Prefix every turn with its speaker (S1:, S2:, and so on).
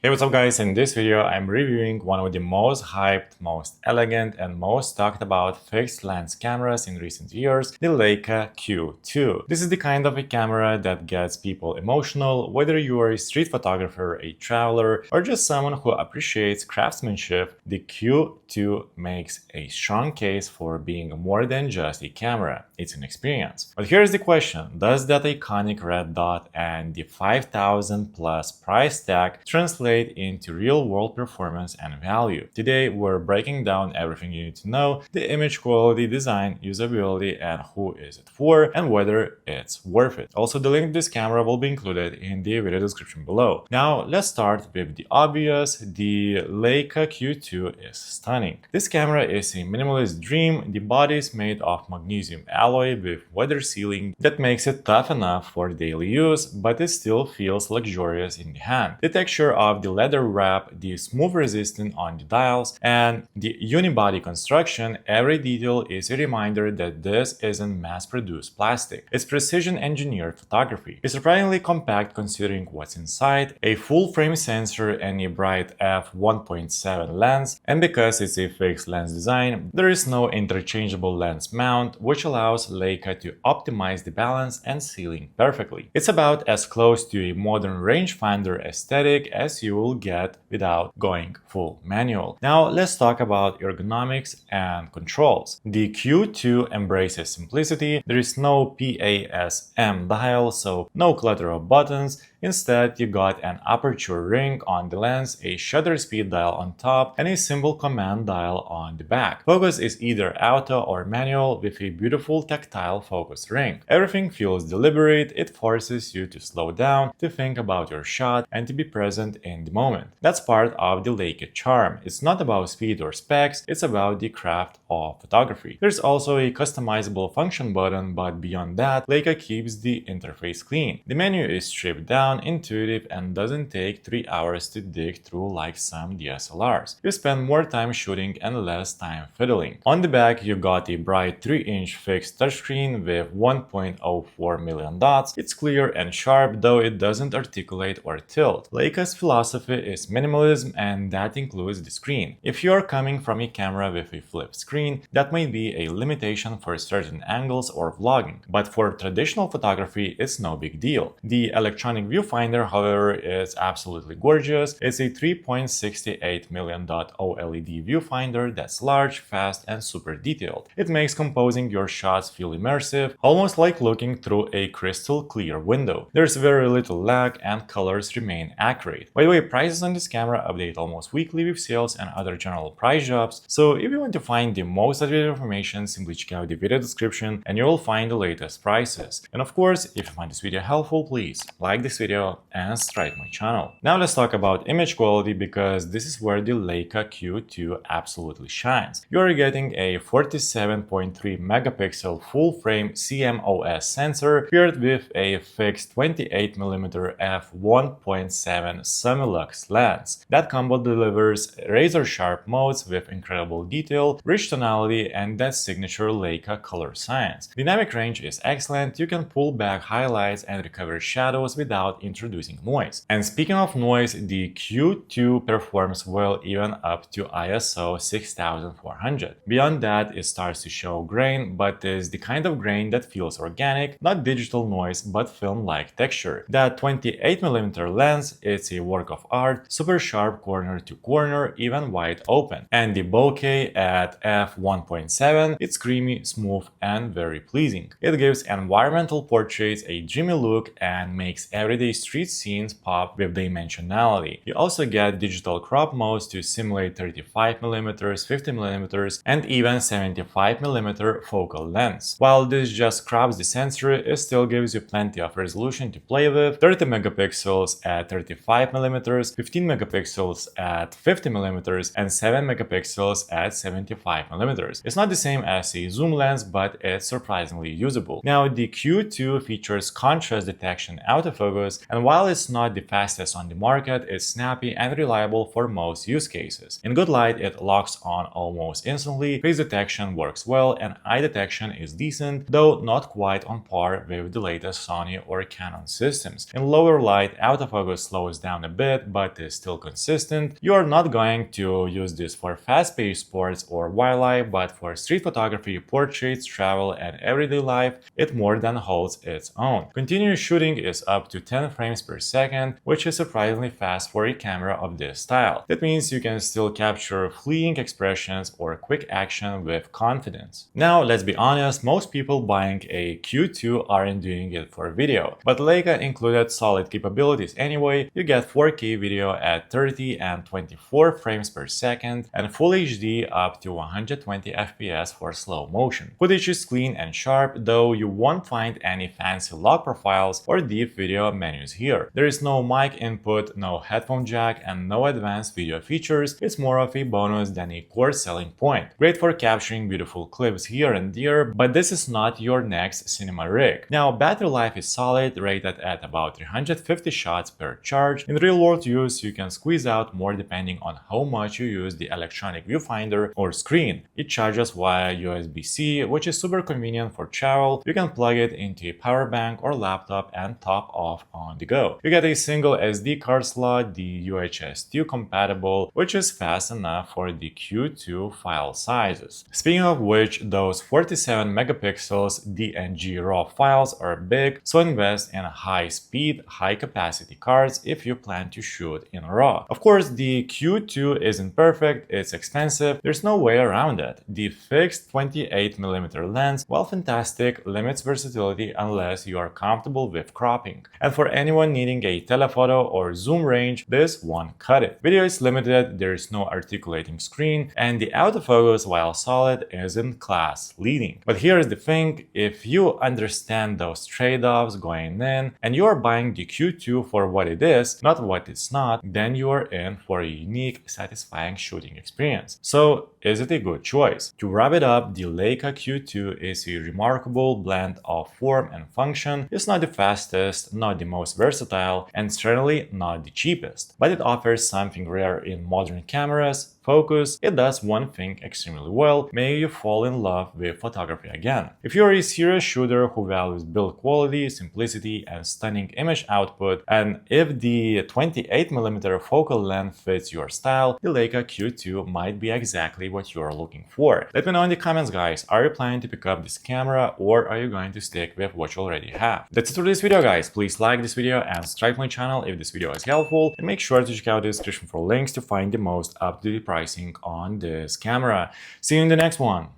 S1: Hey, what's up guys? In this video I'm reviewing one of the most hyped, most elegant and most talked about fixed lens cameras in recent years, the Leica Q2. This is the kind of a camera that gets people emotional, whether you are a street photographer, a traveler, or just someone who appreciates craftsmanship. The Q2 makes a strong case for being more than just a camera. It's an experience. But here's the question: does that iconic red dot and the 5,000 plus price tag translate into real-world performance and value? Today we're breaking down everything you need to know: the image quality, design, usability, and who is it for, and whether it's worth it. Also, the link to this camera will be included in the video description below. Now let's start with the obvious. The Leica Q2 is stunning. This camera is a minimalist dream. The body is made of magnesium alloy with weather sealing that makes it tough enough for daily use, but it still feels luxurious in the hand. The texture of the leather wrap, the smooth resistance on the dials, and the unibody construction, every detail is a reminder that this isn't mass-produced plastic. It's precision-engineered photography. It's surprisingly compact considering what's inside: a full-frame sensor and a bright f1.7 lens, and because it's a fixed lens design, there is no interchangeable lens mount, which allows Leica to optimize the balance and sealing perfectly. It's about as close to a modern rangefinder aesthetic as you will get without going full manual. Now let's talk about ergonomics and controls. The Q2 embraces simplicity. There is no PASM dial, so no clutter of buttons. Instead, you got an aperture ring on the lens, a shutter speed dial on top, and a simple command dial on the back. Focus is either auto or manual with a beautiful tactile focus ring. Everything feels deliberate. It forces you to slow down, to think about your shot, and to be present in the moment. That's part of the Leica charm. It's not about speed or specs, it's about the craft of photography. There's also a customizable function button, but beyond that, Leica keeps the interface clean. The menu is stripped down, intuitive, and doesn't take 3 hours to dig through like some DSLRs. You spend more time shooting and less time fiddling. On the back, you got a bright 3-inch fixed touchscreen with 1.04 million dots. It's clear and sharp, though it doesn't articulate or tilt. Leica's philosophy is minimalism, and that includes the screen. If you're coming from a camera with a flip screen, that may be a limitation for certain angles or vlogging, but for traditional photography, it's no big deal. The electronic viewfinder, however, is absolutely gorgeous. It's a 3.68 million dot OLED viewfinder that's large, fast, and super detailed. It makes composing your shots feel immersive, almost like looking through a crystal clear window. There's very little lag and colors remain accurate. By the way, prices on this camera update almost weekly with sales and other general price drops, so if you want to find the most updated information, simply check out the video description and you will find the latest prices. And of course, if you find this video helpful, please like this video and subscribe to my channel. Now let's talk about image quality, because this is where the Leica Q2 absolutely shines. You're getting a 47.3 megapixel full-frame CMOS sensor paired with a fixed 28mm f1.7 semi-lux lens. That combo delivers razor-sharp modes with incredible detail, rich tonality, and that signature Leica color science. Dynamic range is excellent. You can pull back highlights and recover shadows without introducing noise. And speaking of noise, the Q2 performs well even up to ISO 6400. Beyond that, it starts to show grain, but is the kind of grain that feels organic, not digital noise, but film-like texture. That 28mm lens, it's a work of art, super sharp corner to corner, even wide open. And the bokeh at f1.7, it's creamy, smooth, and very pleasing. It gives environmental portraits a dreamy look and makes everyday street scenes pop with dimensionality. You also get digital crop modes to simulate 35mm, 50mm, and even 75mm focal lengths. While this just crops the sensor, it still gives you plenty of resolution to play with: 30 megapixels at 35mm, 15 megapixels at 50mm, and 7 megapixels at 75mm. It's not the same as a zoom lens, but it's surprisingly usable. Now, the Q2 features contrast detection autofocus, autofocus, and while it's not the fastest on the market, it's snappy and reliable for most use cases. In good light, it locks on almost instantly, face detection works well, and eye detection is decent, though not quite on par with the latest Sony or Canon systems. In lower light, autofocus slows down a bit, but is still consistent. You are not going to use this for fast-paced sports or wildlife, but for street photography, portraits, travel, and everyday life, it more than holds its own. Continuous shooting is up to 10 frames per second, which is surprisingly fast for a camera of this style. That means you can still capture fleeting expressions or quick action with confidence. Now, let's be honest, most people buying a Q2 aren't doing it for video, but Leica included solid capabilities anyway. You get 4K video at 30 and 24 frames per second and Full HD up to 120 FPS for slow motion. Footage is clean and sharp, though you won't find any fancy log profiles or deep video menus here. There is no mic input, no headphone jack, and no advanced video features. It's more of a bonus than a core selling point. Great for capturing beautiful clips here and there, but this is not your next cinema rig. Now, battery life is solid, rated at about 350 shots per charge. In real-world use, you can squeeze out more depending on how much you use the electronic viewfinder or screen. It charges via USB-C, which is super convenient for travel. You can plug it into a power bank or laptop and top off on the go. You get a single SD card slot, the UHS 2 compatible, which is fast enough for the Q2 file sizes. Speaking of which, those 47 megapixels DNG RAW files are big, so invest in high-speed, high-capacity cards if you plan to shoot in RAW. Of course, the Q2 isn't perfect, it's expensive, there's no way around it. The fixed 28mm lens, while fantastic, limits versatility unless you are comfortable with cropping. And for anyone needing a telephoto or zoom range, this won't cut it. Video is limited, there is no articulating screen, and the autofocus, while solid, isn't class leading. But here's the thing, if you understand those trade-offs going in, and you are buying the Q2 for what it is, not what it's not, then you are in for a unique, satisfying shooting experience. So, is it a good choice? To wrap it up, the Leica Q2 is a remarkable blend of form and function. It's not the fastest, not the most versatile, and certainly not the cheapest, but it offers something rare in modern cameras. Focus, it does one thing extremely well, making you fall in love with photography again. If you're a serious shooter who values build quality, simplicity, and stunning image output, and if the 28mm focal length fits your style, the Leica Q2 might be exactly what you're looking for. Let me know in the comments, guys, are you planning to pick up this camera or are you going to stick with what you already have? That's it for this video, guys. Please like this video and subscribe to my channel if this video is helpful, and make sure to check out the description for links to find the most up-to-date pricing on this camera. See you in the next one.